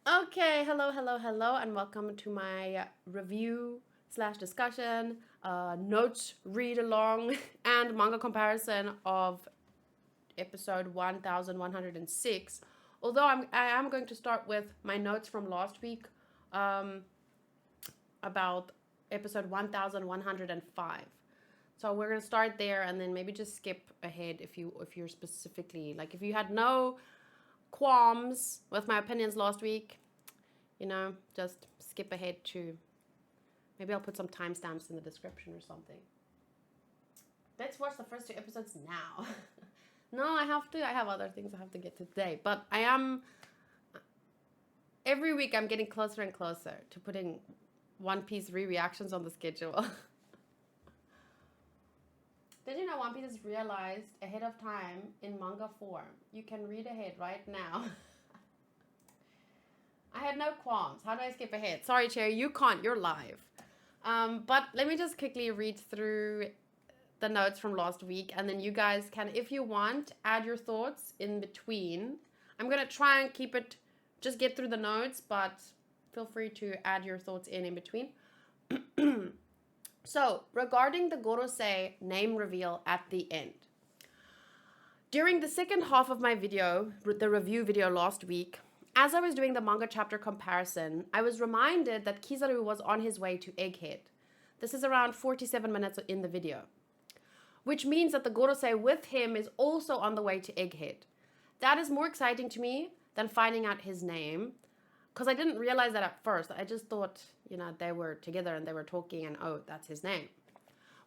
Okay, hello, and welcome to my review slash discussion, notes read along, and manga comparison of episode 1106. Although I am going to start with my notes from last week um, about episode 1105. So we're gonna start there, and then maybe just skip ahead if you're specifically like if you had no qualms with my opinions last week, just skip ahead to maybe I'll put some timestamps in the description or something. Let's watch the first two episodes now. No, I have to. I have other things I have to get to today. But I am. Every week I'm getting closer and closer to putting One Piece reactions on the schedule. Did you know One Piece is realized ahead of time in manga form? You can read ahead right now. I had no qualms. How do I skip ahead? Sorry, Cherry, you can't. You're live. But let me just quickly read through the notes from last week, and then you guys can, if you want, add your thoughts in between. I'm going to try and keep it, just get through the notes, but feel free to add your thoughts in between. So, regarding the Gorosei name reveal at the end. During the second half of my video, the review video last week, as I was doing the manga chapter comparison, I was reminded that Kizaru was on his way to Egghead. This is around 47 minutes in the video, which means that the Gorosei with him is also on the way to Egghead. That is more exciting to me than finding out his name, because I didn't realize that at first. I just thought, they were together and they were talking and, oh, that's his name.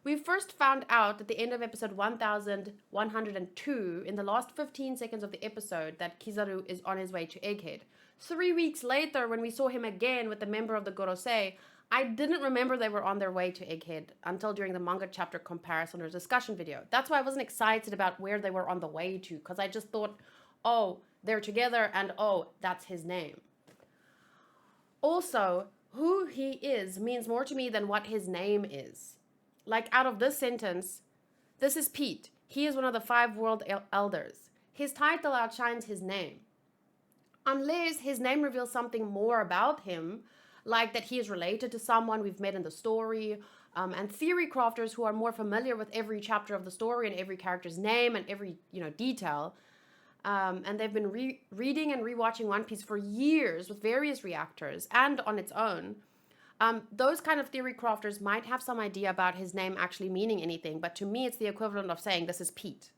We first found out at the end of episode 1102, in the last 15 seconds of the episode, that Kizaru is on his way to Egghead. 3 weeks later, when we saw him again with the member of the Gorosei, I didn't remember they were on their way to Egghead until during the manga chapter comparison or discussion video. That's why I wasn't excited about where they were on the way to, because I just thought, oh, they're together and oh, that's his name. Also, who he is means more to me than what his name is. Like, out of this sentence, this is Pete. He is one of the 5 world elders. His title outshines his name. Unless his name reveals something more about him, like that he is related to someone we've met in the story, and theory crafters who are more familiar with every chapter of the story and every character's name and every, detail, and they've been reading and rewatching One Piece for years with various reactors and on its own. Those kind of theory crafters might have some idea about his name actually meaning anything, but to me it's the equivalent of saying this is Pete.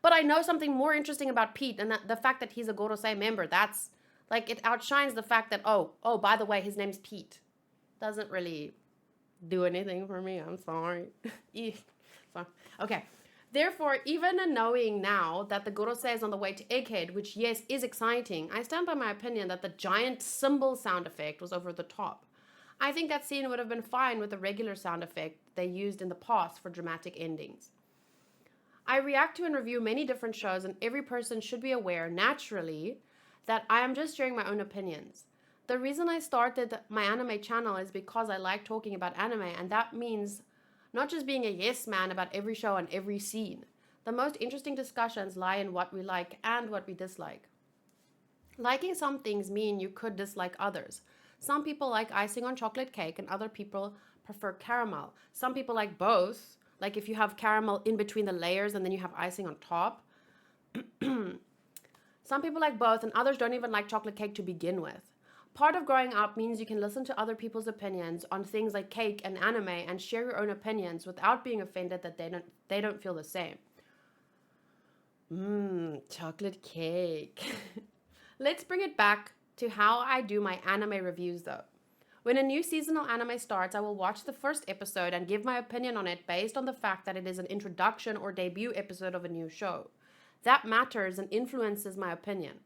But I know something more interesting about Pete, and the fact that he's a Gorosei member, that's like, it outshines the fact that, oh, by the way, his name's Pete. Doesn't really do anything for me. I'm sorry. Okay. Therefore, even knowing now that the Gorosei is on the way to Egghead, which, yes, is exciting, I stand by my opinion that the giant cymbal sound effect was over the top. I think that scene would have been fine with the regular sound effect they used in the past for dramatic endings. I react to and review many different shows, and every person should be aware, naturally, that I am just sharing my own opinions. The reason I started my anime channel is because I like talking about anime, and that means not just being a yes man about every show and every scene. The most interesting discussions lie in what we like and what we dislike. Liking some things mean you could dislike others. Some people like icing on chocolate cake and other people prefer caramel. Some people like both, like if you have caramel in between the layers and then you have icing on top. Some people like both and others don't even like chocolate cake to begin with. Part of growing up means you can listen to other people's opinions on things like cake and anime and share your own opinions without being offended that they don't feel the same. Chocolate cake. Let's bring it back to how I do my anime reviews though. When a new seasonal anime starts, I will watch the first episode and give my opinion on it based on the fact that it is an introduction or debut episode of a new show. That matters and influences my opinion.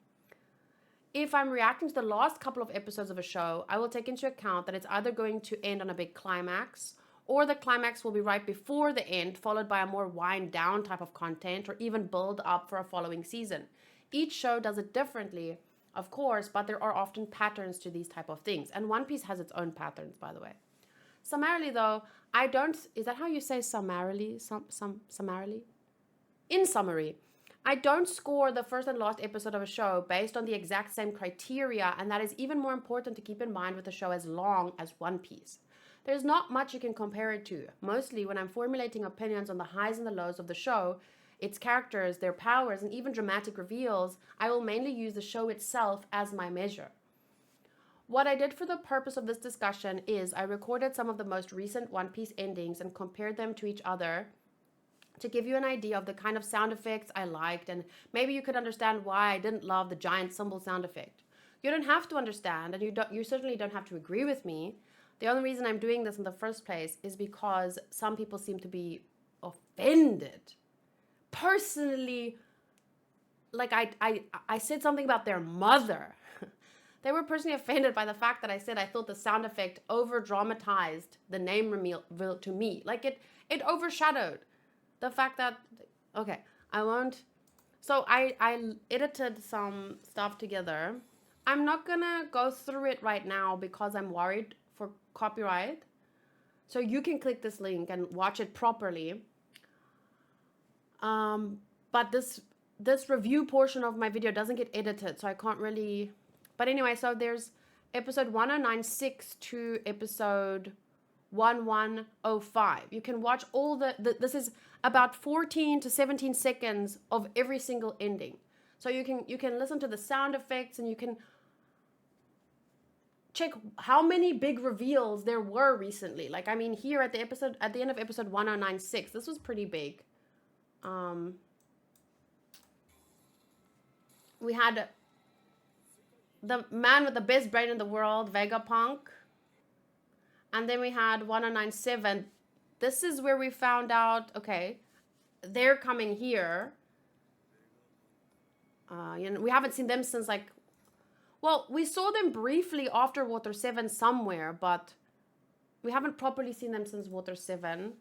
If I'm reacting to the last couple of episodes of a show, I will take into account that it's either going to end on a big climax, or the climax will be right before the end, followed by a more wind down type of content, or even build up for a following season. Each show does it differently, of course, but there are often patterns to these type of things, and One Piece has its own patterns, by the way. Summarily though, is that how you say summarily? Summarily? In summary, I don't score the first and last episode of a show based on the exact same criteria, and that is even more important to keep in mind with a show as long as One Piece. There's not much you can compare it to. Mostly, when I'm formulating opinions on the highs and the lows of the show, its characters, their powers, and even dramatic reveals, I will mainly use the show itself as my measure. What I did for the purpose of this discussion is I recorded some of the most recent One Piece endings and compared them to each other to give you an idea of the kind of sound effects I liked, and maybe you could understand why I didn't love the giant cymbal sound effect. You don't have to understand, and you certainly don't have to agree with me. The only reason I'm doing this in the first place is because some people seem to be offended. Personally, like I said something about their mother. They were personally offended by the fact that I said I thought the sound effect over dramatized the name reveal to me. Like it overshadowed the fact that, okay, I won't. So I edited some stuff together. I'm not gonna go through it right now because I'm worried for copyright. So you can click this link and watch it properly. But this review portion of my video doesn't get edited, so I can't really. But anyway, so there's episode 1096 to episode 1105. You can watch all this is about 14 to 17 seconds of every single ending. So you can listen to the sound effects, and you can check how many big reveals there were recently. Like, I mean, here at the end of episode 1096, this was pretty big. We had the man with the best brain in the world, Vegapunk. And then we had 1097. This is where we found out, okay, they're coming here. We haven't seen them since, like, well, we saw them briefly after Water 7 somewhere, but we haven't properly seen them since Water 7.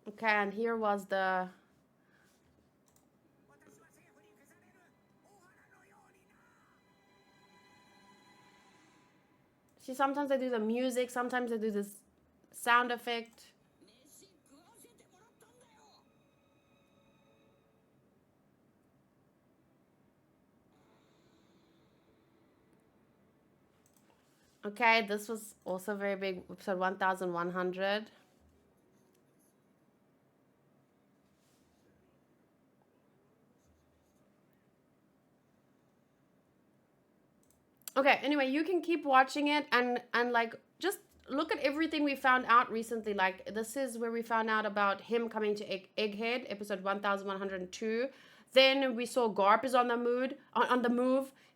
Okay, and here was the... See, sometimes they do the music, sometimes they do this sound effect. Okay, this was also very big, episode 1100. Okay, anyway, you can keep watching it and like just look at everything we found out recently. Like, this is where we found out about him coming to Egghead, episode 1102. Then we saw Garp is on the move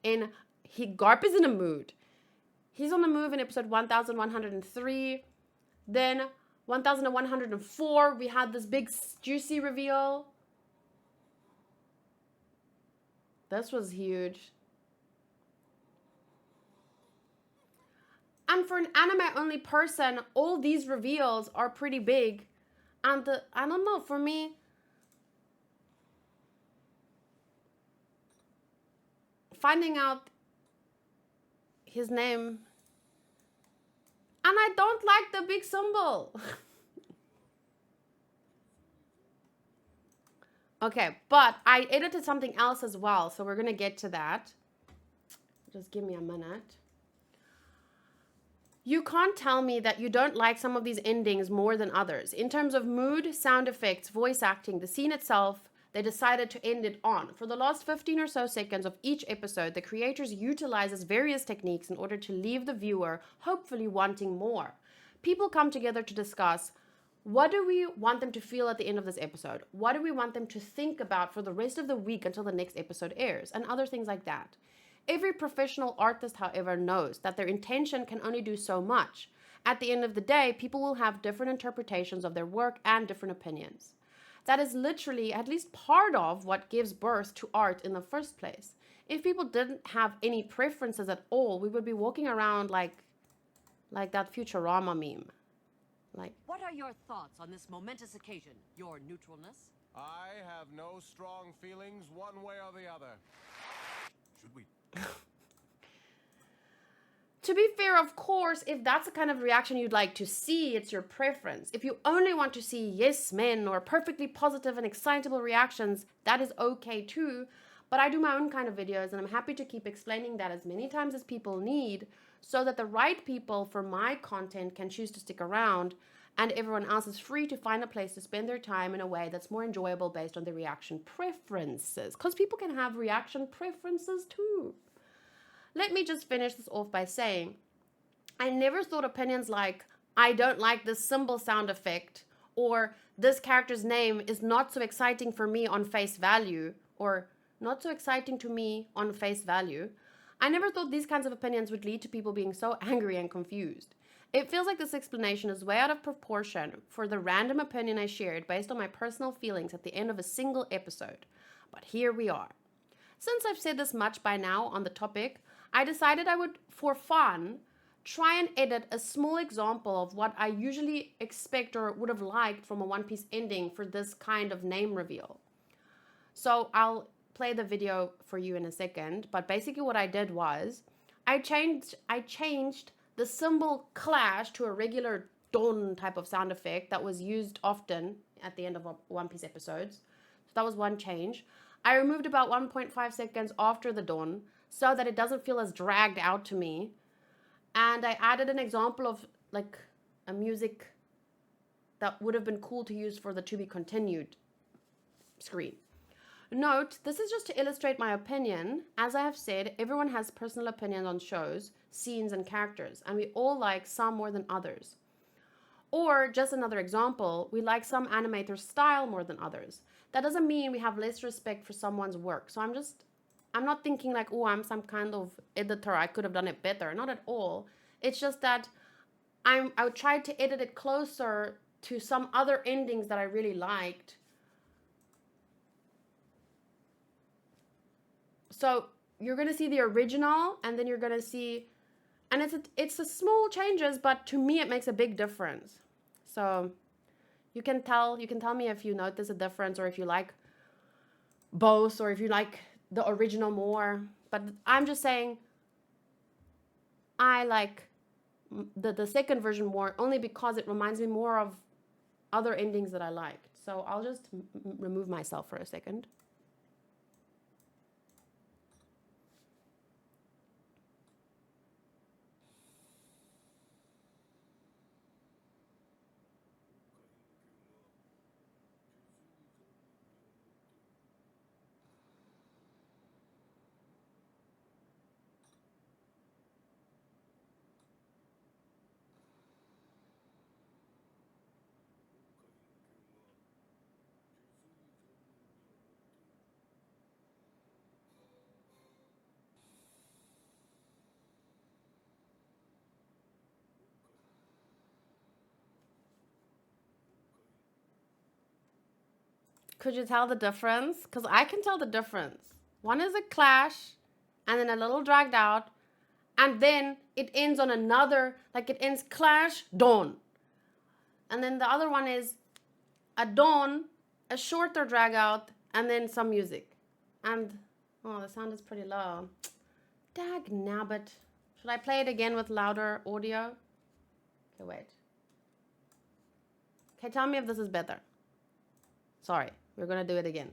in Garp is in a mood. He's on the move in episode 1103. Then 1104, we had this big juicy reveal. This was huge. And for an anime-only person, all these reveals are pretty big. And I don't know, for me, finding out his name, and I don't like the big symbol. Okay, but I edited something else as well, so we're gonna get to that. Just give me a minute. You can't tell me that you don't like some of these endings more than others. In terms of mood, sound effects, voice acting, the scene itself, they decided to end it on. For the last 15 or so seconds of each episode, the creators utilizes various techniques in order to leave the viewer hopefully wanting more. People come together to discuss, what do we want them to feel at the end of this episode? What do we want them to think about for the rest of the week until the next episode airs? And other things like that. Every professional artist, however, knows that their intention can only do so much. At the end of the day, people will have different interpretations of their work and different opinions. That is literally at least part of what gives birth to art in the first place. If people didn't have any preferences at all, we would be walking around like that Futurama meme. Like, what are your thoughts on this momentous occasion? Your neutralness? I have no strong feelings one way or the other. Should we? To be fair, of course, if that's the kind of reaction you'd like to see, it's your preference. If you only want to see yes men or perfectly positive and excitable reactions, that is okay too. But I do my own kind of videos, and I'm happy to keep explaining that as many times as people need, so that the right people for my content can choose to stick around, and everyone else is free to find a place to spend their time in a way that's more enjoyable based on their reaction preferences. Because people can have reaction preferences too. Let me just finish this off by saying, I never thought opinions like, I don't like this symbol sound effect, or this character's name is not so exciting for me on face value, or not so exciting to me on face value. I never thought these kinds of opinions would lead to people being so angry and confused. It feels like this explanation is way out of proportion for the random opinion I shared based on my personal feelings at the end of a single episode. But here we are. Since I've said this much by now on the topic, I decided I would, for fun, try and edit a small example of what I usually expect or would have liked from a One Piece ending for this kind of name reveal. So I'll play the video for you in a second, but basically what I did was I changed the symbol clash to a regular don type of sound effect that was used often at the end of One Piece episodes. So that was one change. I removed about 1.5 seconds after the dawn so that it doesn't feel as dragged out to me. And I added an example of like a music that would have been cool to use for the to be continued screen. Note, this is just to illustrate my opinion. As I have said, everyone has personal opinions on shows, scenes, and characters, and we all like some more than others. Or, just another example, we like some animator's style more than others. That doesn't mean we have less respect for someone's work. So I'm not thinking like, oh, I'm some kind of editor, I could have done it better. Not at all. It's just that I would try to edit it closer to some other endings that I really liked. So you're going to see the original, and then you're going to see, and it's a small changes, but to me it makes a big difference. So you can tell me if you notice a difference, or if you like both, or if you like the original more. But I'm just saying I like the second version more, only because it reminds me more of other endings that I liked. So I'll just remove myself for a second. Could you tell the difference? Because I can tell the difference. One is a clash, and then a little dragged out, and then it ends on another, like it ends clash, dawn. And then the other one is a dawn, a shorter drag out, and then some music. And, oh, the sound is pretty low. Dag nabbit. Should I play it again with louder audio? Okay, wait. Okay, tell me if this is better. Sorry, we're gonna do it again.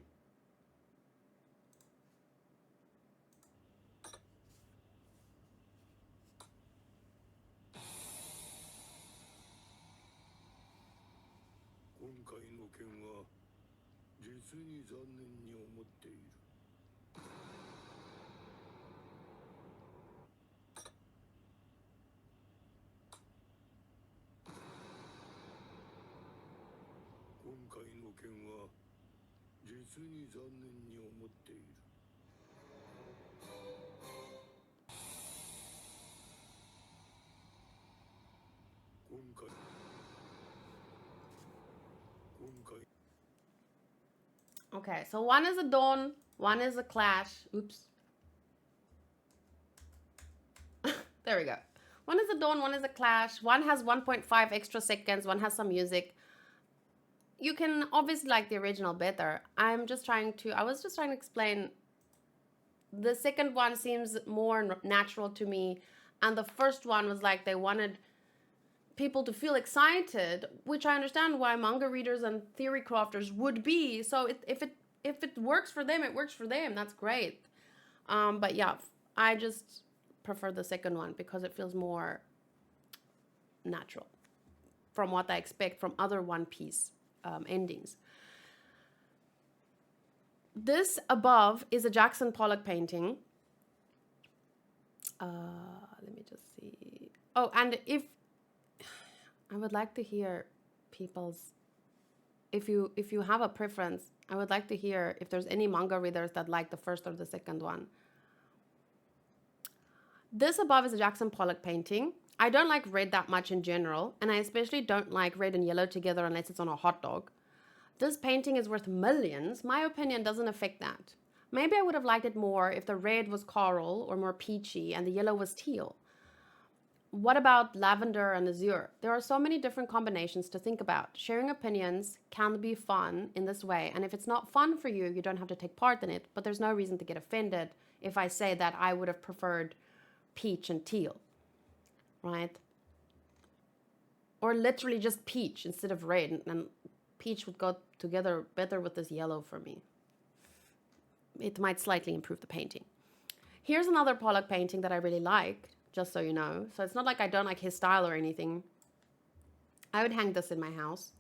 Okay, so one is a dawn, one is a clash. Oops. There we go. One is a dawn, one is a clash. One has 1.5 extra seconds, one has some music. You can obviously like the original better. I was just trying to explain. The second one seems more natural to me, And the first one was like they wanted people to feel excited, which I understand why manga readers and theory crafters would be. So if it works for them, it works for them. That's great. But yeah, I just prefer the second one because it feels more natural from what I expect from other One Piece endings. This above is a Jackson Pollock painting. Let me just see. Oh, and if I would like to hear people's, if you have a preference, I would like to hear if there's any manga readers that like the first or the second one. This above is a Jackson Pollock painting. I don't like red that much in general, and I especially don't like red and yellow together unless it's on a hot dog. This painting is worth millions. My opinion doesn't affect that. Maybe I would have liked it more if the red was coral or more peachy and the yellow was teal. What about lavender and azure? There are so many different combinations to think about. Sharing opinions can be fun in this way, and if it's not fun for you, you don't have to take part in it, but there's no reason to get offended if I say that I would have preferred peach and teal, right? Or literally just peach instead of red, and peach would go together better with this yellow for me. It might slightly improve the painting. Here's another Pollock painting that I really like, just so you know. So it's not like I don't like his style or anything. I would hang this in my house.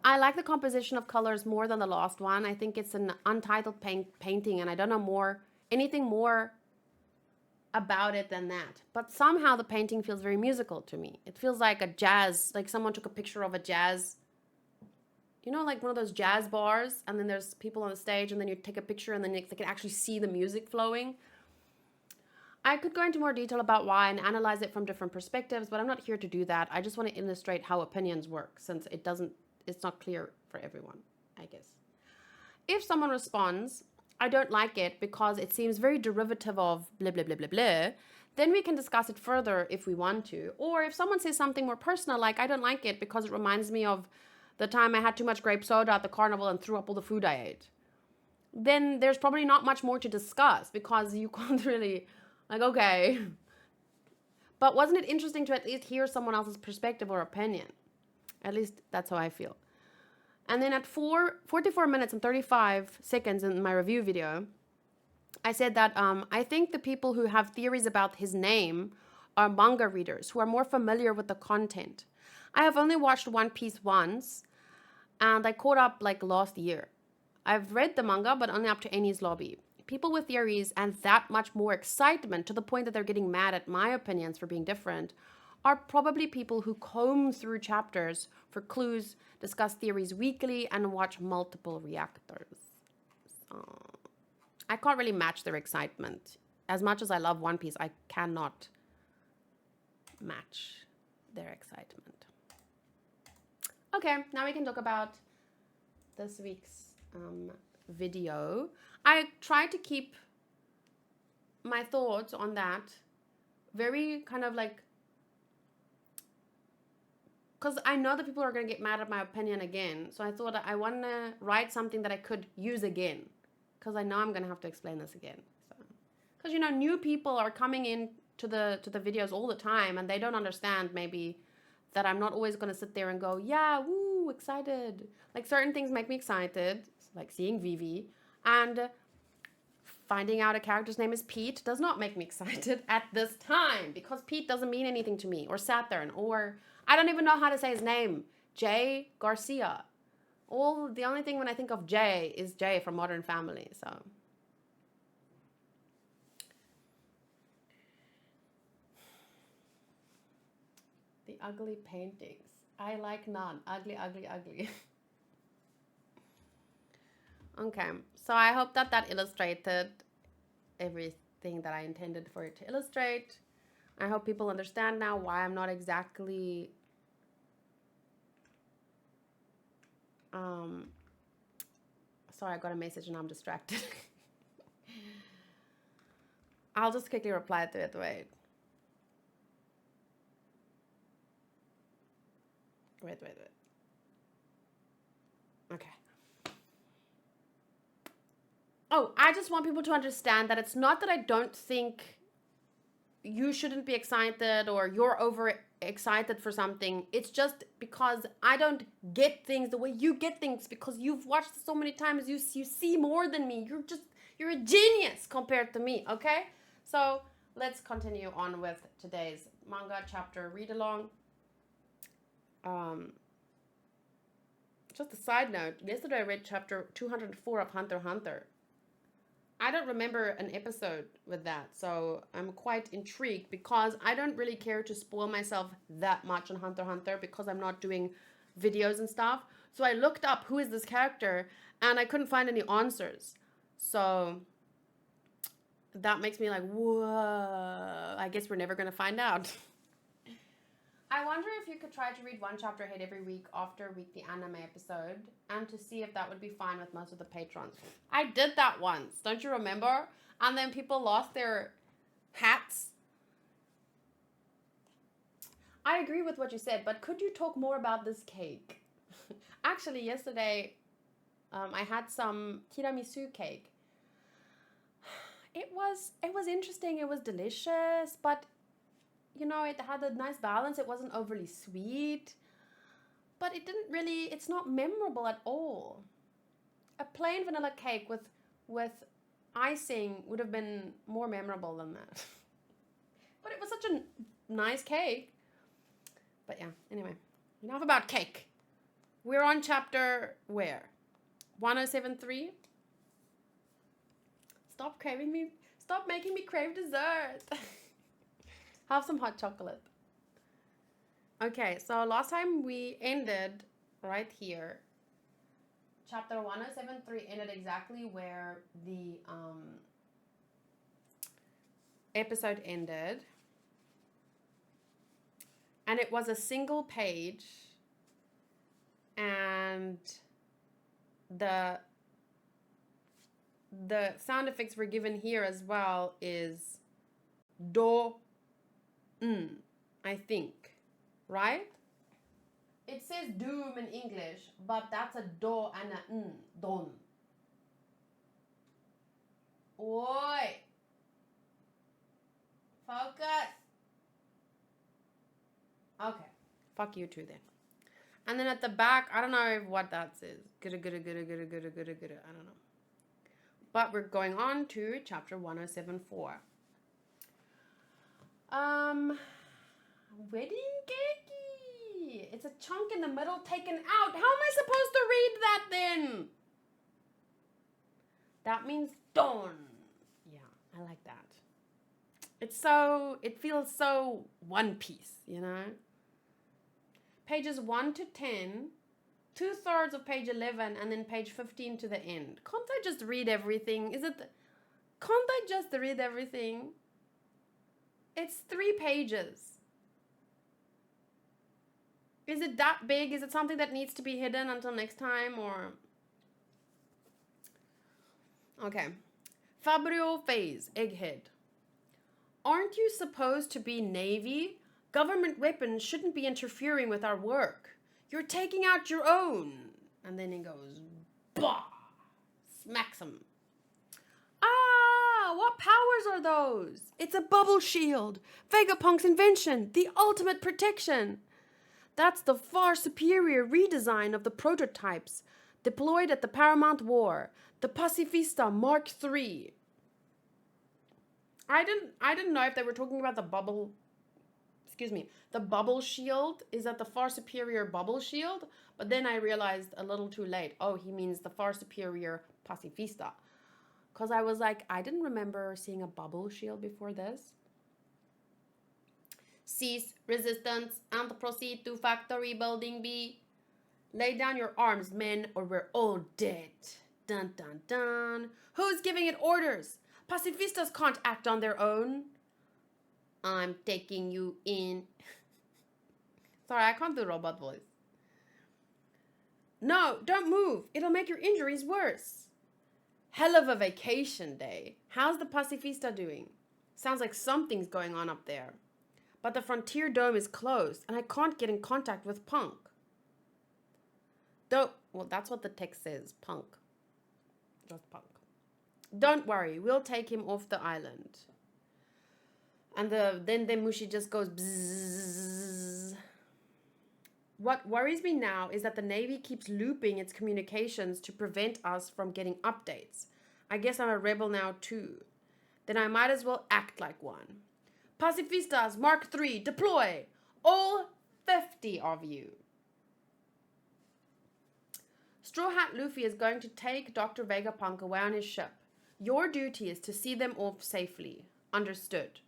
I like the composition of colors more than the last one. I think it's an untitled painting, and I don't know anything more about it than that. But somehow the painting feels very musical to me. It feels like a jazz, like someone took a picture of a jazz, you know, like one of those jazz bars, and then there's people on the stage, and then you take a picture, and then they can actually see the music flowing. I could go into more detail about why and analyze it from different perspectives, but I'm not here to do that. I just want to illustrate how opinions work, since it's not clear for everyone, I guess. If someone responds, I don't like it because it seems very derivative of blah, blah, blah, blah, blah, then we can discuss it further if we want to. Or if someone says something more personal, like I don't like it because it reminds me of the time I had too much grape soda at the carnival and threw up all the food I ate, then there's probably not much more to discuss because you can't really, like, okay. But wasn't it interesting to at least hear someone else's perspective or opinion? At least that's how I feel. And then at 44 minutes and 35 seconds in my review video, I said that I think the people who have theories about his name are manga readers who are more familiar with the content. I have only watched One Piece once, and I caught up like last year. I've read the manga, but only up to Enies Lobby. People with theories and that much more excitement to the point that they're getting mad at my opinions for being different are probably people who comb through chapters for clues, discuss theories weekly, and watch multiple reactors. So, I can't really match their excitement. As much as I love One Piece, I cannot match their excitement. Okay, now we can talk about this week's video. I tried to keep my thoughts on that very kind of like, because I know that people are going to get mad at my opinion again. So I thought I want to write something that I could use again, because I know I'm going to have to explain this again. Because, you know, new people are coming in to the videos all the time, and they don't understand maybe that I'm not always going to sit there and go, yeah, woo, excited. Like certain things make me excited, like seeing Vivi, and finding out a character's name is Pete does not make me excited at this time, because Pete doesn't mean anything to me, or Saturn, or I don't even know how to say his name, Jay Garcia. The only thing when I think of Jay is Jay from Modern Family, so. The ugly paintings. I like none. Ugly, ugly, ugly. Okay, so I hope that illustrated everything that I intended for it to illustrate. I hope people understand now why I'm not exactly sorry, I got a message and I'm distracted. I'll just quickly reply to it. Wait. Okay. Oh, I just want people to understand that it's not that I don't think you shouldn't be excited or you're over excited for something. It's just because I don't get things the way you get things because you've watched so many times. You see more than me. You're a genius compared to me, okay? So let's continue on with today's manga chapter read along. Just a side note, yesterday I read chapter 204 of Hunter x Hunter. I don't remember an episode with that, so I'm quite intrigued because I don't really care to spoil myself that much on Hunter x Hunter because I'm not doing videos and stuff. So I looked up who is this character and I couldn't find any answers. So that makes me like, whoa, I guess we're never going to find out. I wonder if you could try to read one chapter ahead every week after weekly anime episode and to see if that would be fine with most of the patrons. I did that once, don't you remember? And then people lost their hats. I agree with what you said, but could you talk more about this cake? Actually, yesterday I had some tiramisu cake. It was interesting, it was delicious, but you know, it had a nice balance. It wasn't overly sweet, but it's not memorable at all. A plain vanilla cake with icing would have been more memorable than that. But it was such a nice cake. But yeah, anyway, enough about cake. We're on chapter where? 1073? Stop making me crave dessert. Have some hot chocolate. Okay, so last time we ended right here. Chapter 1073 ended exactly where the episode ended. And it was a single page. And the sound effects we're given here as well is do, I think, right? It says doom in English, but that's a do and a don. Oi! Focus! Okay. Fuck you too then. And then at the back, I don't know what that says. I don't know. But we're going on to chapter 1074. Wedding cake. It's a chunk in the middle taken out. How am I supposed to read that then? That means dawn. Yeah, I like that. It feels so One Piece, you know? Pages 1 to 10, 2/3 of page 11, and then page 15 to the end. Can't I just read everything? Can't I just read everything? It's 3 pages. Is it that big? Is it something that needs to be hidden until next time, or? Okay. Fabio phase, egghead. Aren't you supposed to be Navy? Government weapons shouldn't be interfering with our work. You're taking out your own. And then he goes, bah! Smacks him. Ah, what powers are those? It's a bubble shield. Vegapunk's invention. The ultimate protection. That's the far superior redesign of the prototypes deployed at the Paramount War. The Pacifista Mark III. I didn't know if they were talking about the bubble. Excuse me. The bubble shield is that the far superior bubble shield, but then I realized a little too late. Oh, he means the far superior Pacifista. Because I was like, I didn't remember seeing a bubble shield before this. Cease resistance and proceed to factory building B. Lay down your arms, men, or we're all dead. Dun dun dun. Who's giving it orders? Pacifistas can't act on their own. I'm taking you in. Sorry, I can't do robot voice. No, don't move. It'll make your injuries worse. Hell of a vacation day. How's the Pacifista doing? Sounds like something's going on up there. But the Frontier Dome is closed, and I can't get in contact with Punk. Well, that's what the text says, Punk. Just Punk. Don't worry, we'll take him off the island. And then the Mushi just goes bzzz. What worries me now is that the Navy keeps looping its communications to prevent us from getting updates. I guess I'm a rebel now too. Then I might as well act like one. Pacifistas Mark III, deploy! All 50 of you. Straw Hat Luffy is going to take Dr. Vegapunk away on his ship. Your duty is to see them off safely. Understood.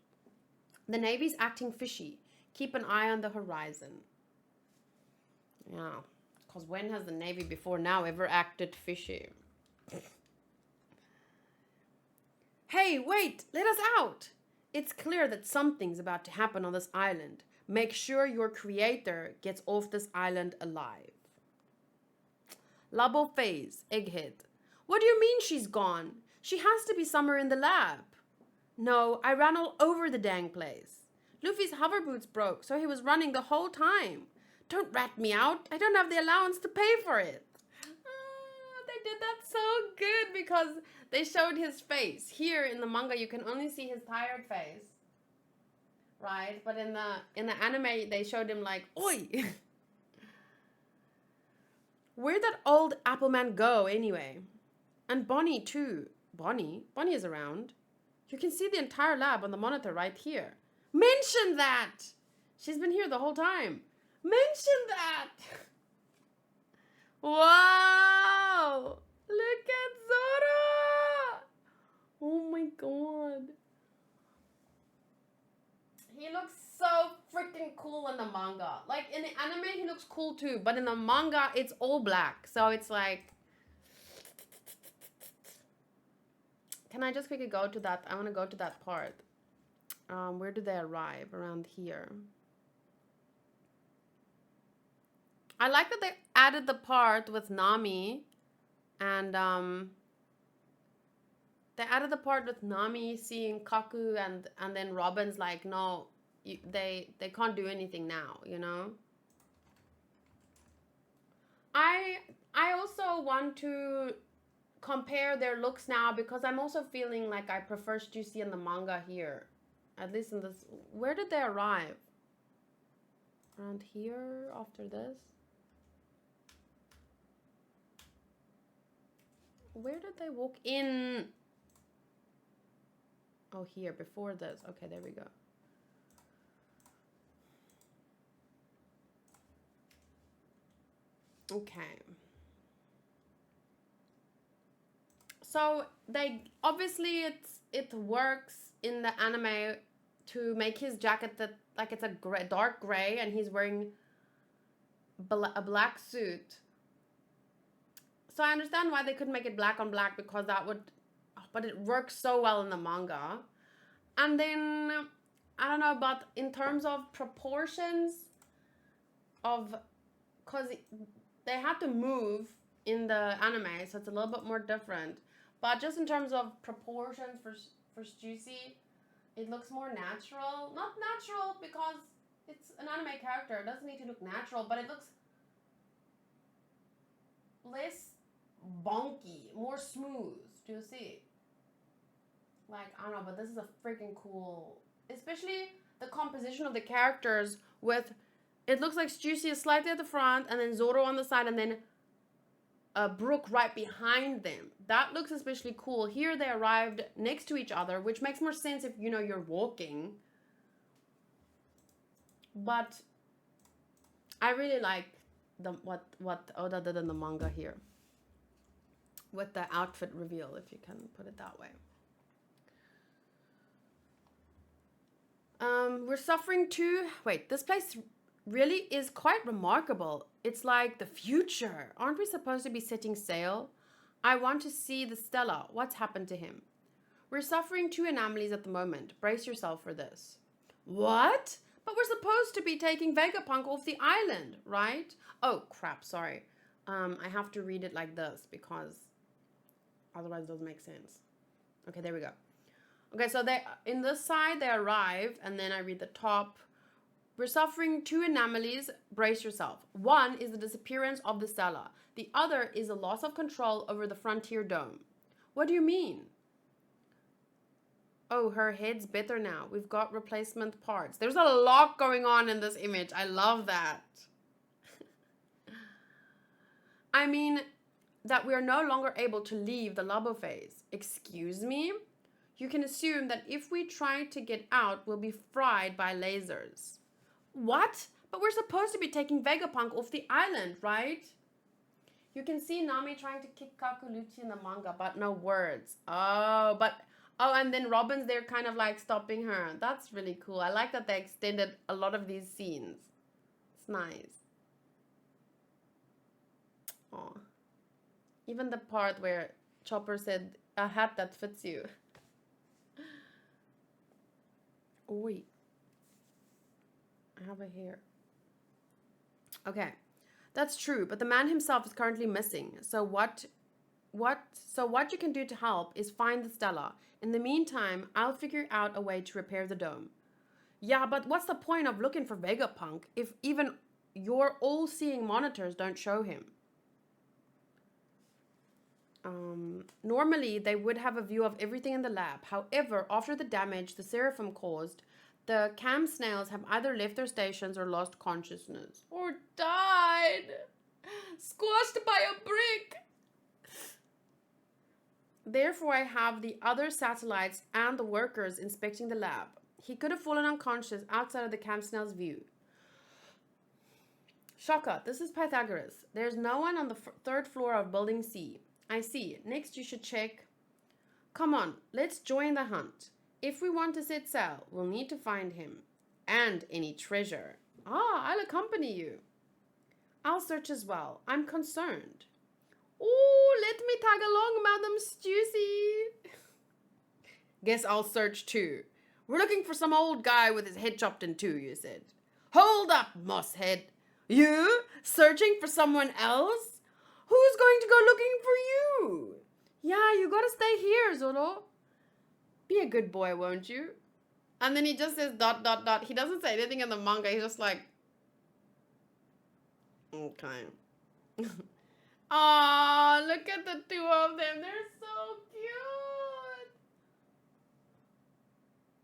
The Navy's acting fishy. Keep an eye on the horizon. Yeah, because when has the Navy before now ever acted fishy? Hey, wait! Let us out! It's clear that something's about to happen on this island. Make sure your creator gets off this island alive. Labo Phase, Egghead. What do you mean she's gone? She has to be somewhere in the lab. No, I ran all over the dang place. Luffy's hover boots broke, so he was running the whole time. Don't rat me out. I don't have the allowance to pay for it. They did that so good because they showed his face. Here in the manga, you can only see his tired face. Right? But in the anime, they showed him like, oi! Where'd that old Appleman go anyway? And Bonnie too. Bonnie is around. You can see the entire lab on the monitor right here. Mention that! She's been here the whole time. Mention that! Wow! Look at Zoro! Oh my god. He looks so freaking cool in the manga. Like, in the anime, he looks cool too. But in the manga, it's all black. So it's like... Can I just quickly go to that? I want to go to that part. Where do they arrive? Around here. I like that they added the part with Nami. And, they added the part with Nami seeing Kaku and then Robin's like, no, they can't do anything now, you know? I also want to compare their looks now because I'm also feeling like I prefer Stussy in the manga here. At least in this. Where did they arrive? Around here after this? Where did they walk in? Oh, here, before this. Okay, there we go. Okay. So they obviously it works in the anime to make his jacket that like it's a gray, dark gray, and he's wearing a black suit. So I understand why they couldn't make it black on black because that would, but it works so well in the manga. And then I don't know, but in terms of proportions of, because they had to move in the anime, so it's a little bit more different. But just in terms of proportions for Stussy, it looks more natural. Not natural because it's an anime character. It doesn't need to look natural, but it looks less bonky, more smooth. Do you see? Like, I don't know, but this is a freaking cool... Especially the composition of the characters with... It looks like Stussy is slightly at the front, and then Zoro on the side, and then Brook right behind them. That looks especially cool. Here they arrived next to each other, which makes more sense if, you know, you're walking. But I really like what Oda did in the manga here. With the outfit reveal, if you can put it that way. We're suffering too. Wait, this place really is quite remarkable. It's like the future. Aren't we supposed to be setting sail? I want to see the Stella. What's happened to him? We're suffering 2 anomalies at the moment. Brace yourself for this. What? But we're supposed to be taking Vegapunk off the island, right? Oh, crap, sorry. I have to read it like this because otherwise it doesn't make sense. Okay, there we go. Okay, so they in this side, they arrive, and then I read the top. We're suffering 2 anomalies. Brace yourself. One is the disappearance of the Stella. The other is a loss of control over the Frontier Dome. What do you mean? Oh, her head's better now. We've got replacement parts. There's a lot going on in this image. I love that. I mean, that we are no longer able to leave the labo phase. Excuse me? You can assume that if we try to get out, we'll be fried by lasers. What? But we're supposed to be taking Vegapunk off the island, right? You can see Nami trying to kick Kakuluchi in the manga, but no words. Oh, and then Robin's there kind of like stopping her. That's really cool. I like that they extended a lot of these scenes. It's nice. Oh. Even the part where Chopper said, a hat that fits you. Oh, wait. I have a hair. Okay. That's true, but the man himself is currently missing. So what you can do to help is find the Stella. In the meantime, I'll figure out a way to repair the dome. Yeah, but what's the point of looking for Vegapunk if even your all-seeing monitors don't show him? Normally, they would have a view of everything in the lab. However, after the damage the Seraphim caused, the cam snails have either left their stations or lost consciousness. Or died! Squashed by a brick! Therefore, I have the other satellites and the workers inspecting the lab. He could have fallen unconscious outside of the cam snail's view. Shaka, this is Pythagoras. There's no one on the third floor of Building C. I see. Next, you should check. Come on, let's join the hunt. If we want to set sail, we'll need to find him. And any treasure. I'll accompany you. I'll search as well. I'm concerned. Oh, let me tag along, Madam Stussy. Guess I'll search too. We're looking for some old guy with his head chopped in two, you said. Hold up, mosshead. You? Searching for someone else? Who's going to go looking for you? Yeah, you gotta stay here, Zoro. Be a good boy, won't you? And then he just says ... He doesn't say anything in the manga. He's just like, okay. Aw, look at the two of them. They're so cute.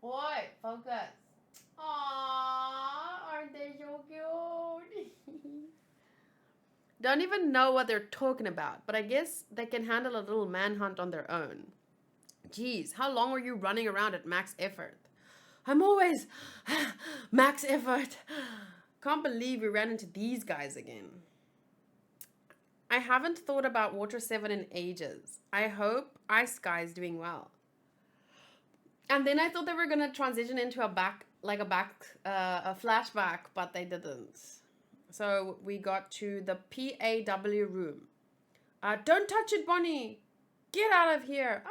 Boy, focus. Aw, aren't they so cute? Don't even know what they're talking about, but I guess they can handle a little manhunt on their own. Geez, how long were you running around at max effort? I'm always max effort. Can't believe we ran into these guys again. I haven't thought about Water 7 in ages. I hope Ice Sky is doing well. And then I thought they were going to transition into a flashback, but they didn't. So we got to the PAW room. Don't touch it, Bonnie. Get out of here.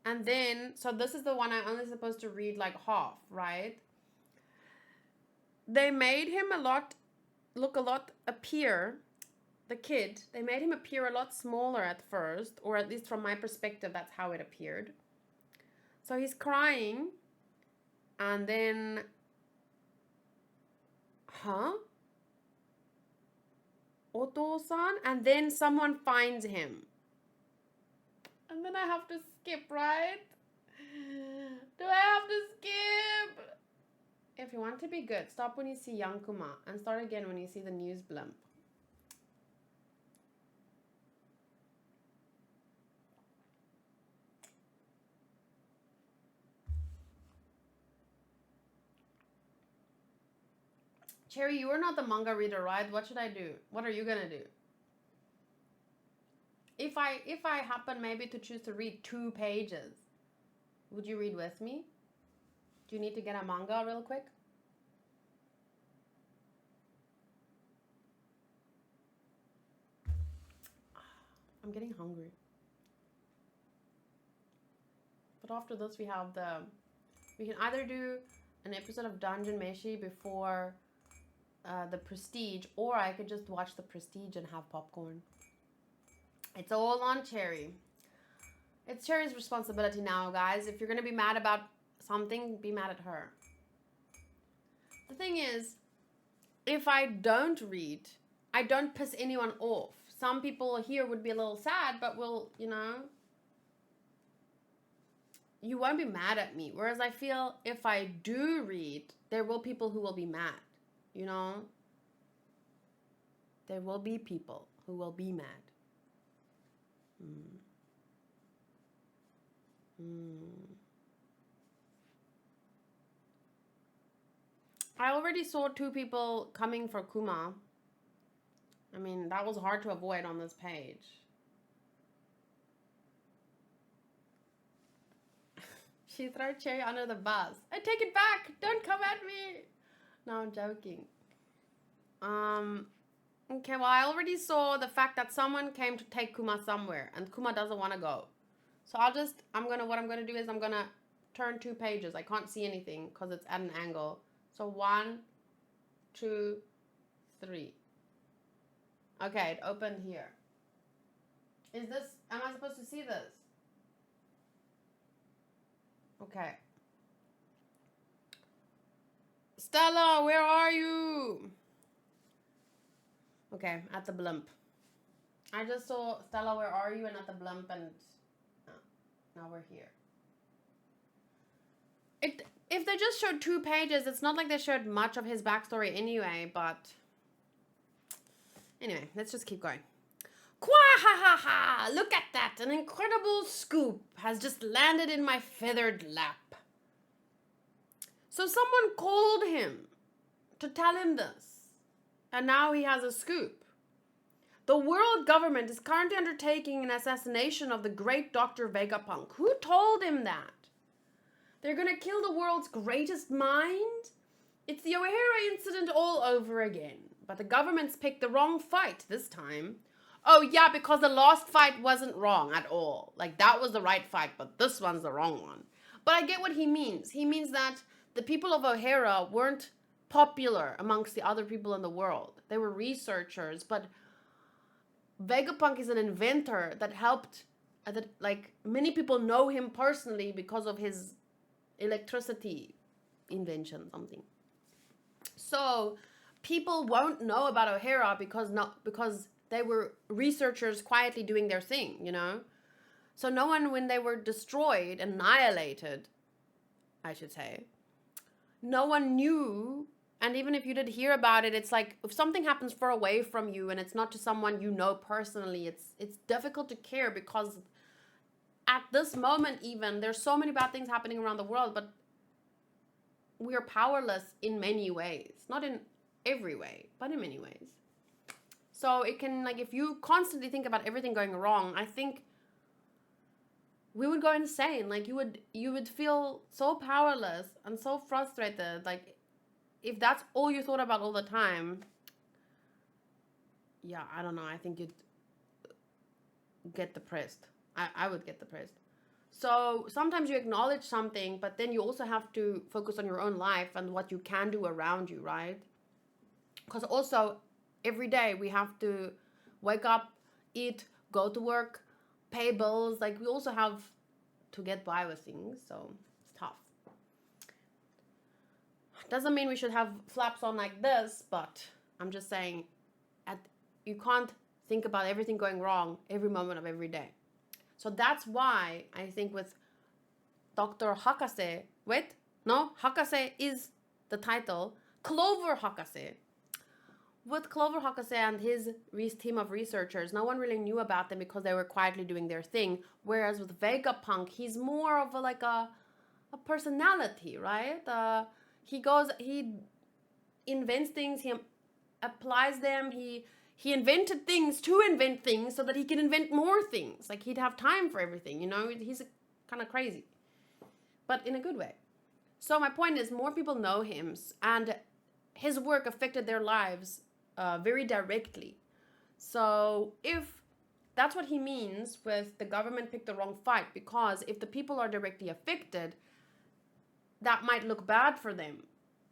And then, so this is the one I'm only supposed to read like half, right? They made him appear, the kid, they made him appear a lot smaller at first, or at least from my perspective, that's how it appeared. So he's crying, and then, Oto-san? And then someone finds him. And then I have to skip, right? Do I have to skip? If you want to be good, stop when you see Yankuma and start again when you see the news blimp. Cherry, you are not the manga reader, right? What should I do? What are you gonna do? If I happen maybe to choose to read 2 pages, would you read with me? Do you need to get a manga real quick? I'm getting hungry. But after this we can either do an episode of Dungeon Meshi before the Prestige, or I could just watch the Prestige and have popcorn. It's all on Cherry. It's Cherry's responsibility now, guys. If you're gonna be mad about something, be mad at her. The thing is, if I don't read, I don't piss anyone off. Some people here would be a little sad, but will, you won't be mad at me. Whereas I feel if I do read, there will people who will be mad. You know? There will be people who will be mad. I already saw 2 people coming for Kuma. I mean, that was hard to avoid on this page. She threw Cherry under the bus. I take it back. Don't come at me. No, I'm joking. Okay, well, I already saw the fact that someone came to take Kuma somewhere, and Kuma doesn't want to go. So what I'm gonna do is I'm gonna turn 2 pages. I can't see anything because it's at an angle. So 1, 2, 3. Okay, it opened here. Am I supposed to see this? Okay. Stella, where are you? Okay, at the blimp. I just saw Stella, where are you? And at the blimp, and now we're here. If they just showed 2 pages, it's not like they showed much of his backstory anyway, but anyway, let's just keep going. Quahahaha! Look at that! An incredible scoop has just landed in my feathered lap. So someone called him to tell him this, and now he has a scoop. The world government is currently undertaking an assassination of the great Dr. Vegapunk. Who told him that? They're gonna kill the world's greatest mind? It's the O'Hara incident all over again. But the government's picked the wrong fight this time. Oh yeah, because the last fight wasn't wrong at all. Like, that was the right fight, but this one's the wrong one. But I get what he means. He means that the people of O'Hara weren't popular amongst the other people in the world. They were researchers, but Vegapunk is an inventor that helped, many people know him personally because of his electricity invention, something. So people won't know about O'Hara because they were researchers quietly doing their thing, you know? So no one, when they were destroyed, annihilated, I should say, no one knew. And even if you did hear about it, it's like if something happens far away from you and it's not to someone you know personally, it's difficult to care because at this moment even, there's so many bad things happening around the world, but we are powerless in many ways. Not in every way, but in many ways. So it can, like, if you constantly think about everything going wrong, I think we would go insane. Like, you would feel so powerless and so frustrated. Like, if that's all you thought about all the time, yeah, I don't know. I think you'd get depressed. I would get depressed. So sometimes you acknowledge something, but then you also have to focus on your own life and what you can do around you, right? Because also every day we have to wake up, eat, go to work, pay bills. Like, we also have to get by with things, so it's tough. Doesn't mean we should have flaps on like this, but I'm just saying you can't think about everything going wrong every moment of every day. So that's why I think with Dr. Hakase, Hakase is the title, Clover Hakase. With Clover Hakase and his team of researchers, no one really knew about them because they were quietly doing their thing. Whereas with Vegapunk, he's more of a personality, right? He invents things, he applies them, he invented things to invent things so that he can invent more things. Like, he'd have time for everything, you know? He's kind of crazy, but in a good way. So my point is, more people know him, and his work affected their lives very directly. So if that's what he means with the government picked the wrong fight, because if the people are directly affected, that might look bad for them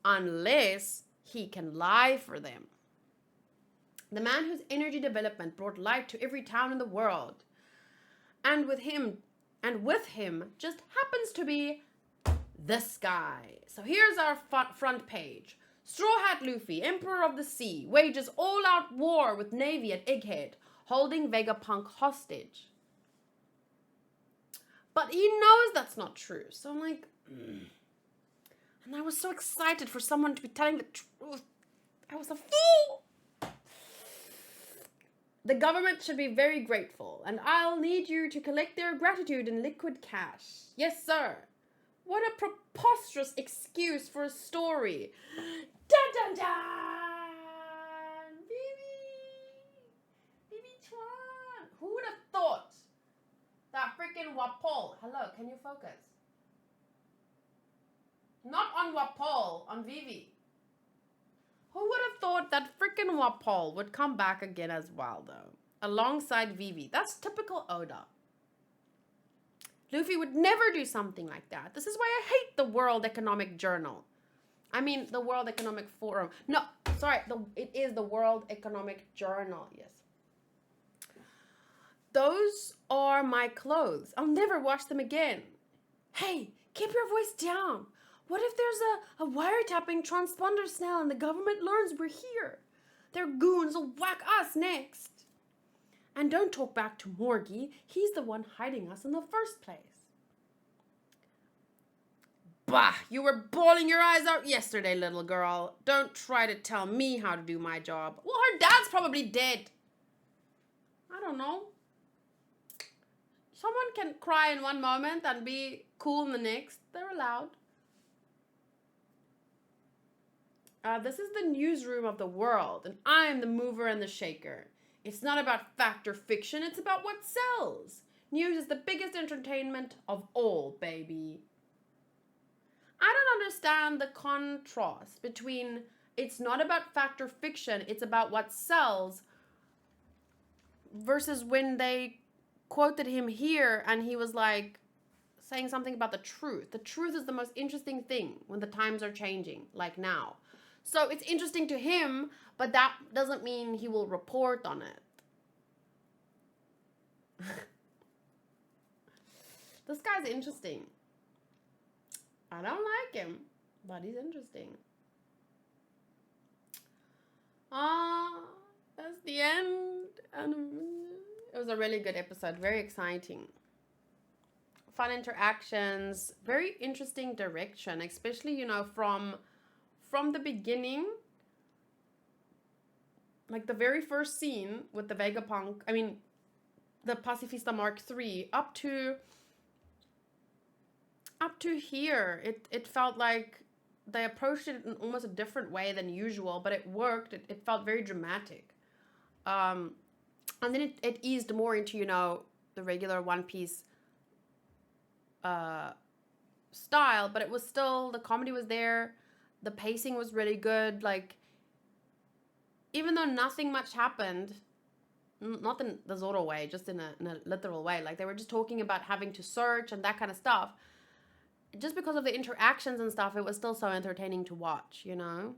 unless he can lie for them. The man whose energy development brought light to every town in the world. And with him just happens to be this guy. So here's our front page. Straw Hat Luffy, Emperor of the Sea, wages all-out war with Navy at Egghead, holding Vegapunk hostage. But he knows that's not true. So I'm like, and I was so excited for someone to be telling the truth. I was a fool. The government should be very grateful, and I'll need you to collect their gratitude in liquid cash. Yes, sir. What a preposterous excuse for a story. Dun dun dun! Bibi Chuan! Who would have thought that freaking Wapol? Hello, can you focus? Not on Wapol, on Vivi. Who would have thought that freaking Wapol would come back again as well, though? Alongside Vivi. That's typical Oda. Luffy would never do something like that. This is why I hate the World Economic Journal. I mean, the World Economic Forum. No, sorry. It is the World Economic Journal. Yes. Those are my clothes. I'll never wash them again. Hey, keep your voice down. What if there's a wiretapping transponder snail and the government learns we're here? Their goons will whack us next. And don't talk back to Morgie. He's the one hiding us in the first place. Bah, you were bawling your eyes out yesterday, little girl. Don't try to tell me how to do my job. Well, her dad's probably dead. I don't know. Someone can cry in one moment and be cool in the next. They're allowed. This is the newsroom of the world, and I'm the mover and the shaker. It's not about fact or fiction, it's about what sells. News is the biggest entertainment of all, baby. I don't understand the contrast between it's not about fact or fiction, it's about what sells, versus when they quoted him here and he was like saying something about the truth. The truth is the most interesting thing when the times are changing, like now. So it's interesting to him, but that doesn't mean he will report on it. This guy's interesting. I don't like him, but he's interesting. That's the end. And it was a really good episode. Very exciting. Fun interactions. Very interesting direction, especially, you know, from the beginning, like the very first scene with the Vegapunk, I mean, the Pacifista Mark III, up to here, it felt like they approached it in almost a different way than usual, but it worked. It felt very dramatic. And then it eased more into, you know, the regular One Piece style, but it was still, the comedy was there. The pacing was really good. Like, even though nothing much happened, not in the Zoro way, just in a literal way. Like, they were just talking about having to search and that kind of stuff. Just because of the interactions and stuff, it was still so entertaining to watch, you know?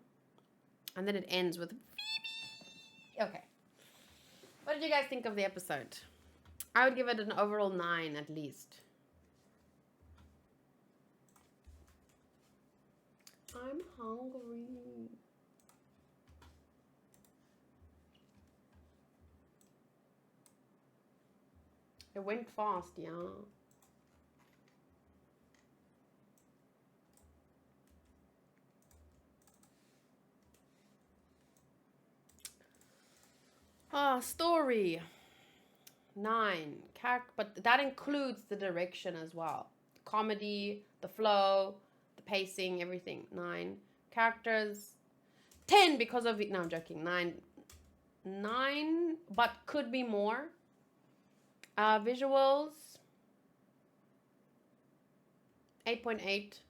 And then it ends with Phoebe. Okay. What did you guys think of the episode? I would give it an overall 9 at least. I'm hungry. It went fast, yeah. Story. 9. But that includes the direction as well. Comedy, the flow, the pacing, everything. 9. Characters. 10 because of... No, I'm joking. 9. 9, but could be more. Visuals. 8.8.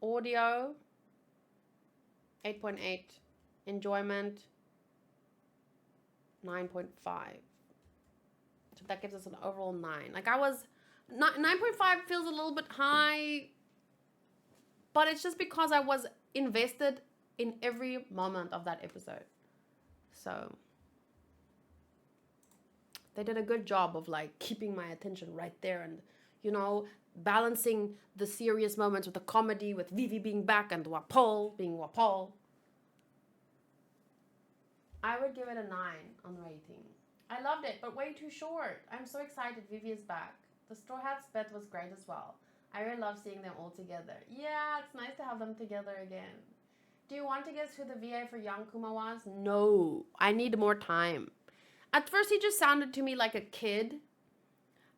Audio. 8.8. Enjoyment. 9.5. So that gives us an overall 9. Like, I was... 9.5 feels a little bit high, but it's just because I was invested in every moment of that episode. So they did a good job of, like, keeping my attention right there and, you know, balancing the serious moments with the comedy, with Vivi being back and Wapol being Wapol. I would give it a 9 on rating. I loved it, but way too short. I'm so excited Vivi is back. The Straw Hats bit was great as well. I really love seeing them all together. Yeah, it's nice to have them together again. Do you want to guess who the VA for young Kuma was? No, I need more time. At first, he just sounded to me like a kid,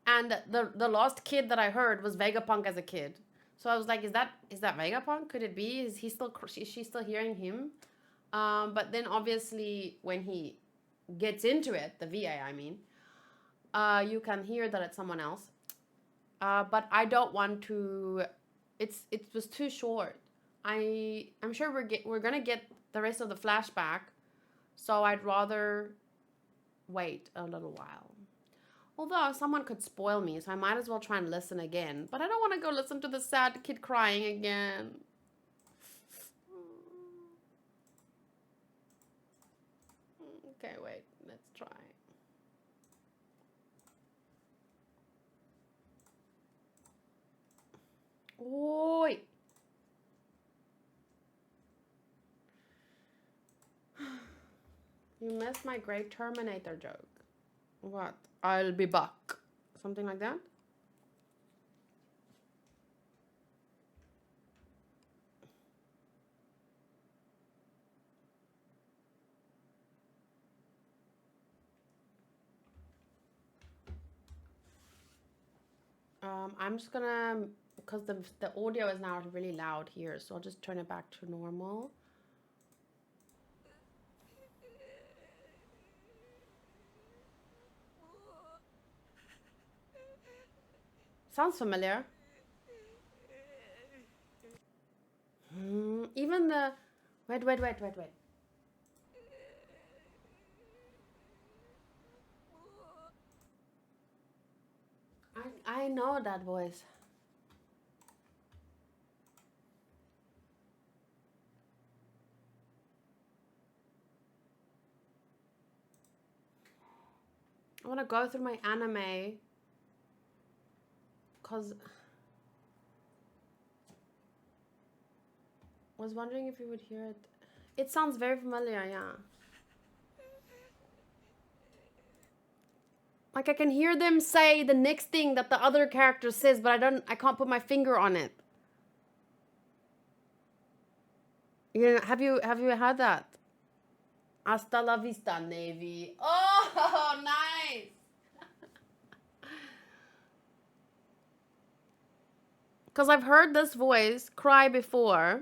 and the last kid that I heard was Vegapunk as a kid. So I was like, is that Vegapunk? Could it be? Is she still hearing him? But then obviously when he gets into it, the VA, I mean, you can hear that it's someone else. But I don't want to. It was too short. I'm sure we're gonna get the rest of the flashback, so I'd rather wait a little while. Although someone could spoil me, so I might as well try and listen again. But I don't want to go listen to the sad kid crying again. Okay, wait. Let's try. Oi! You missed my great Terminator joke. What? I'll be back. Something like that? I'm just gonna, because the audio is now really loud here, so I'll just turn it back to normal. Sounds familiar. Even the... Wait. I know that voice. I want to go through my anime, because I was wondering if you would hear it. It sounds very familiar, yeah. Like I can hear them say the next thing that the other character says, but I can't put my finger on it. You know, have you had that? Hasta la vista, Navy. Oh, nice. Because I've heard this voice cry before.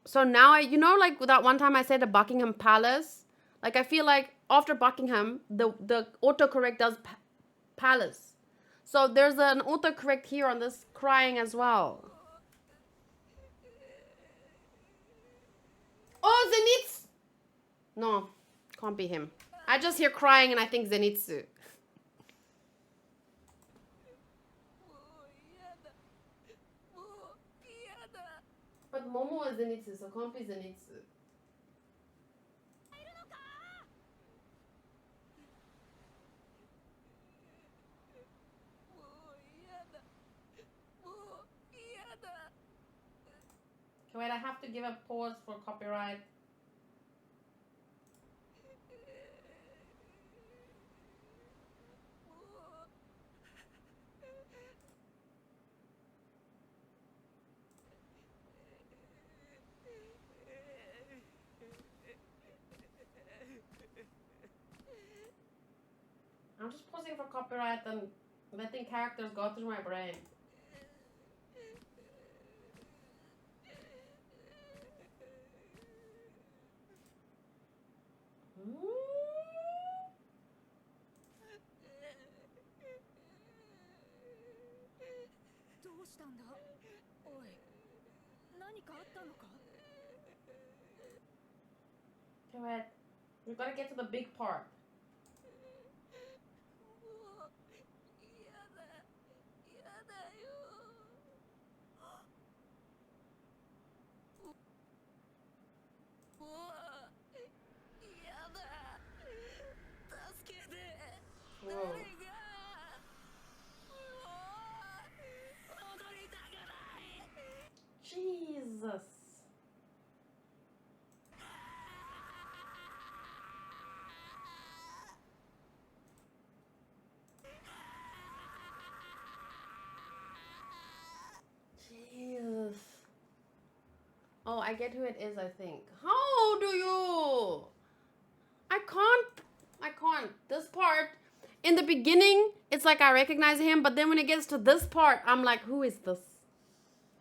So now you know, like that one time I said the Buckingham Palace? Like I feel like after Buckingham, the autocorrect does palace. So there's an autocorrect here on this crying as well. Oh, Zenitsu! No, can't be him. I just hear crying and I think Zenitsu. But Momo is Zenitsu, so can't be Zenitsu. Okay, wait, I have to give a pause for copyright. I'm just pausing for copyright and letting characters go through my brain. Okay, wait. We've got to get to the big part. Whoa. Jesus. Oh, I get who it is, I think. How do you? I can't. This part, in the beginning, it's like I recognize him, but then when it gets to this part, I'm like, who is this?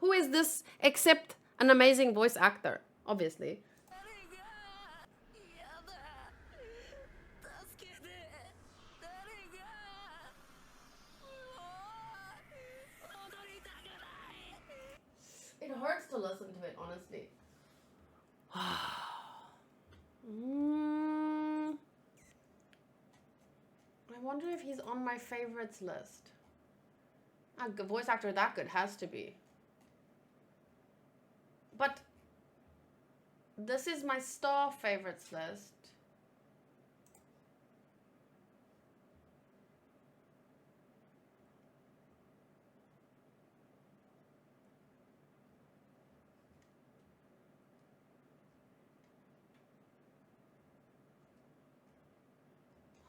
Who is this except an amazing voice actor, obviously. It hurts to listen to it, honestly. I wonder if he's on my favorites list. A voice actor that good has to be. But this is my star favorites list.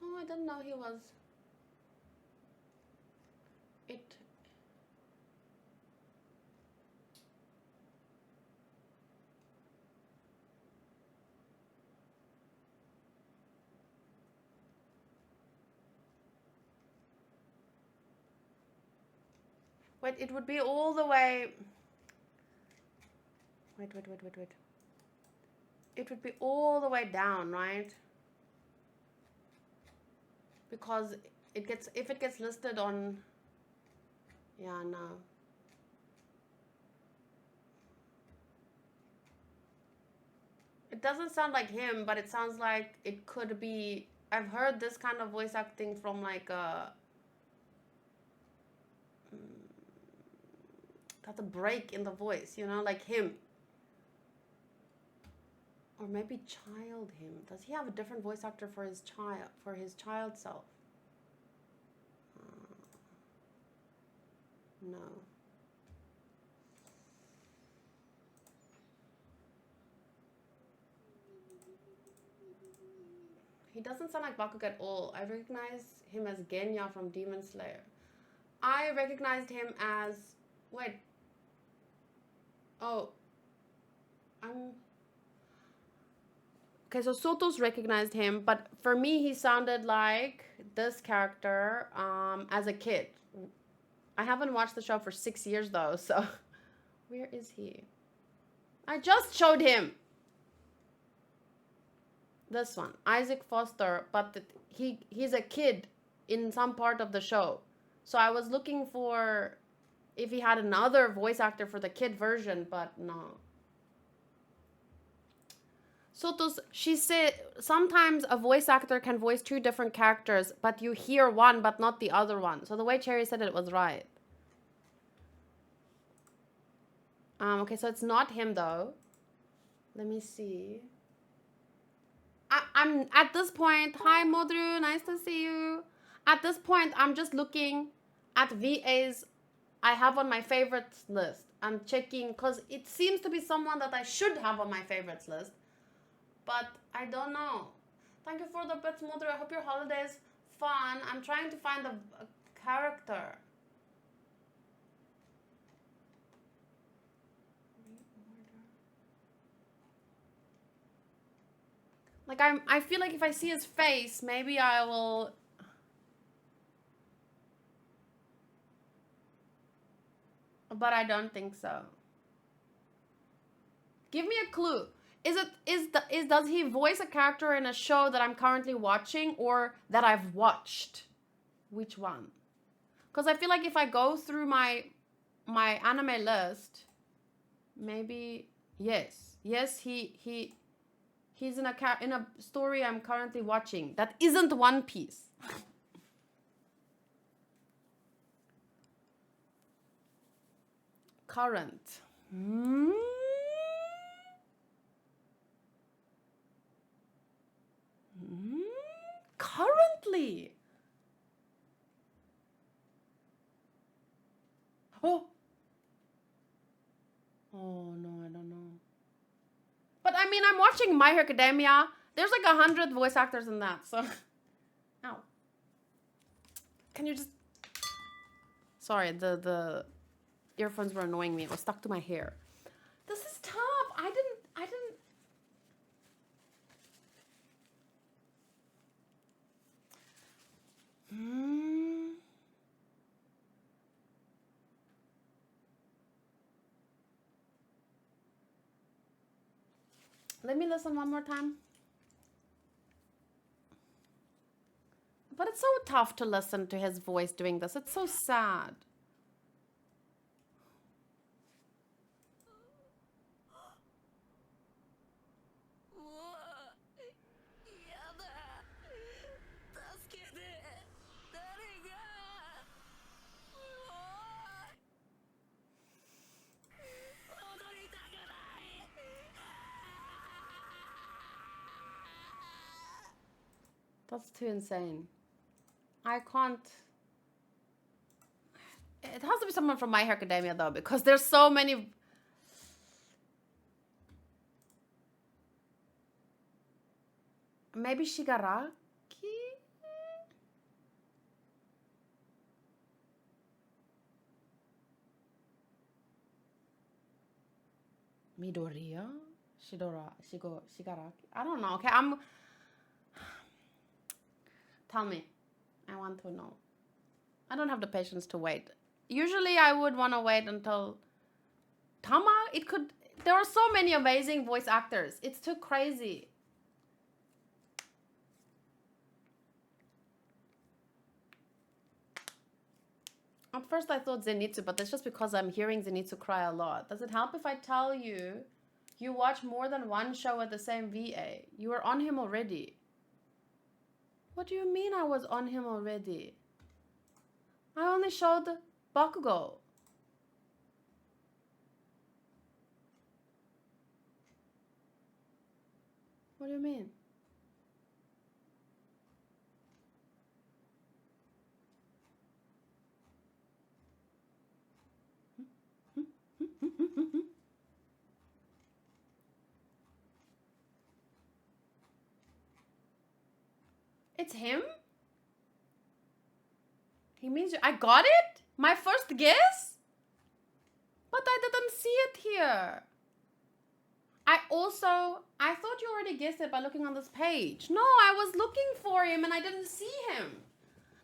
Oh, I didn't know he was. It. Wait, it would be all the way. Wait. It would be all the way down, right? Because it gets, if it gets listed on. Yeah, no. It doesn't sound like him, but it sounds like it could be. I've heard this kind of voice acting from like got a break in the voice, you know, like him. Or maybe child him. Does he have a different voice actor for his child self? No. He doesn't sound like Bakug at all. I recognize him as Genya from Demon Slayer. I recognized him as... Wait. Oh. Okay, so Soto's recognized him, but for me, he sounded like this character as a kid. I haven't watched the show for 6 years, though, so... Where is he? I just showed him! This one, Isaac Foster, but he's a kid in some part of the show. So I was looking for if he had another voice actor for the kid version, but no. Soto's, she said sometimes a voice actor can voice two different characters, but you hear one but not the other one. So the way Cherry said it was right. Okay, so it's not him though. Let me see. I'm at this point. Hi, Modru. Nice to see you. At this point, I'm just looking at VAs I have on my favorites list. I'm checking because it seems to be someone that I should have on my favorites list, but I don't know. Thank you for the bits, Modru. I hope your holiday's fun. I'm trying to find a character. Like, I feel like if I see his face, maybe I will... But I don't think so. Give me a clue. Does he voice a character in a show that I'm currently watching or that I've watched? Which one? Because I feel like if I go through my anime list, maybe... Yes, he's in a story I'm currently watching that isn't One Piece. Current. Currently. Oh no, I don't know. But I mean, I'm watching My Hero Academia. There's like 100 voice actors in that, so... Ow. Can you just... Sorry, the earphones were annoying me. It was stuck to my hair. This is tough. I did Let me listen one more time. But it's so tough to listen to his voice doing this. It's so sad. That's too insane. I can't. It has to be someone from My Hero Academia though, because there's so many. Maybe Shigaraki? Midoriya? Shigaraki? I don't know. Okay, Tell me. I want to know. I don't have the patience to wait. Usually I would want to wait until Tama. There are so many amazing voice actors. It's too crazy. At first I thought Zenitsu, but that's just because I'm hearing Zenitsu cry a lot. Does it help if I tell you you watch more than one show at the same VA? You were on him already. What do you mean I was on him already? I only showed Bakugo. What do you mean? It's him? He means I got it? My first guess? But I didn't see it here. I thought you already guessed it by looking on this page. No, I was looking for him and I didn't see him.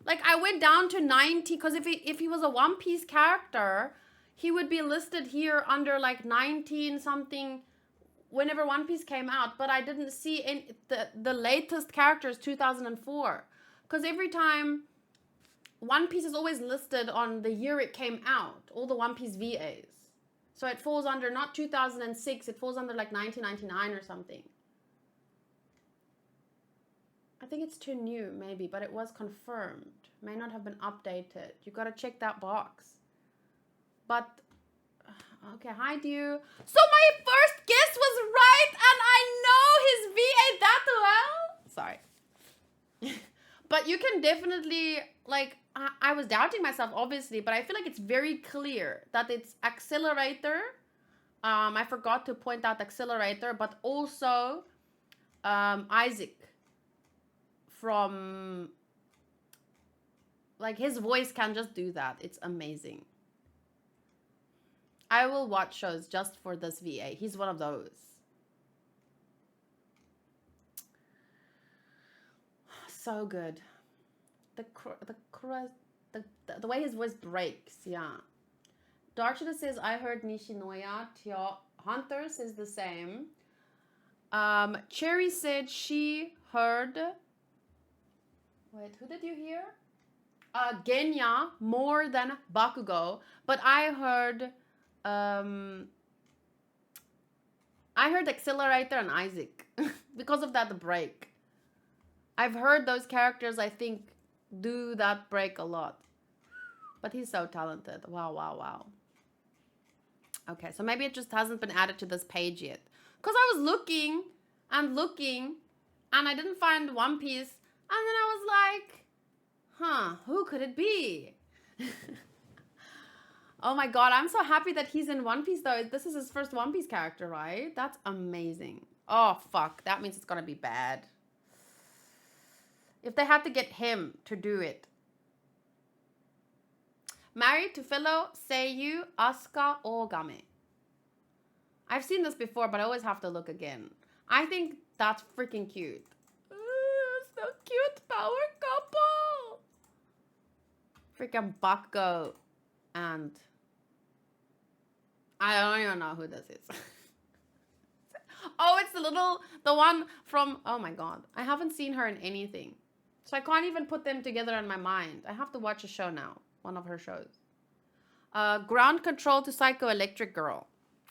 Like, I went down to 90, because if he was a One Piece character, he would be listed here under like 19 something whenever One Piece came out. But I didn't see the latest characters, 2004. Because every time One Piece is always listed on the year it came out, all the One Piece VAs. So it falls under not 2006, it falls under like 1999 or something. I think it's too new, maybe, but it was confirmed. May not have been updated. You gotta check that box. But, okay, hi, Dew. So my first guess was right, and I know his VA that well. Sorry. But you can definitely, like, I was doubting myself, obviously, but I feel like it's very clear that it's Accelerator. I forgot to point out Accelerator, but also Isaac from, like, his voice can just do that. It's amazing. I will watch shows just for this VA. He's one of those. So good. The way his voice breaks, yeah. Darchina says, I heard Nishinoya. Hunter says the same. Cherry said she heard... Wait, who did you hear? Genya more than Bakugo. But I heard Accelerator and Isaac. Because of that break. I've heard those characters, I think, do that break a lot. But he's so talented. Wow, wow, wow. Okay, so maybe it just hasn't been added to this page yet. Because I was looking, and I didn't find One Piece. And then I was like, huh, who could it be? Oh my god, I'm so happy that he's in One Piece, though. This is his first One Piece character, right? That's amazing. Oh, fuck. That means it's gonna be bad. If they had to get him to do it. Married to fellow Seiyu Asuka Ogame. I've seen this before, but I always have to look again. I think that's freaking cute. Ooh, so cute, power couple. Freaking Bakugo and I don't even know who this is. Oh, it's the one from, oh my god. I haven't seen her in anything. So I can't even put them together in my mind. I have to watch a show now. One of her shows. Ground Control to Psychoelectric Girl.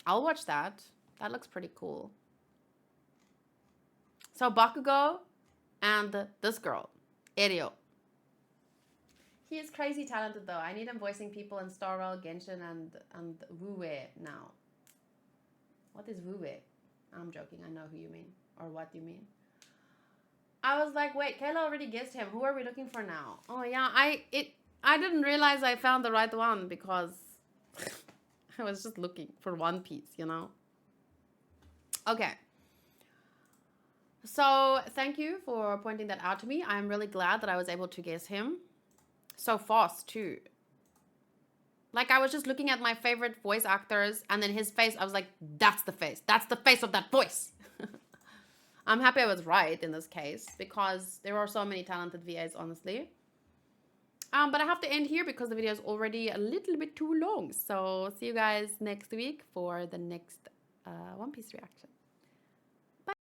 I'll watch that. That looks pretty cool. So Bakugo and this girl, Erio. He is crazy talented though. I need him voicing people in Star Rail, Genshin, and Wu-Wei now. What is Wu-Wei? I'm joking. I know who you mean. Or what you mean. I was like, wait, Kayla already guessed him. Who are we looking for now? Oh yeah, I didn't realize I found the right one because I was just looking for One Piece, you know? Okay. So thank you for pointing that out to me. I'm really glad that I was able to guess him so fast too. Like I was just looking at my favorite voice actors and then his face, I was like, that's the face. That's the face of that voice. I'm happy I was right in this case because there are so many talented VAs, honestly. But I have to end here because the video is already a little bit too long. So see you guys next week for the next One Piece reaction.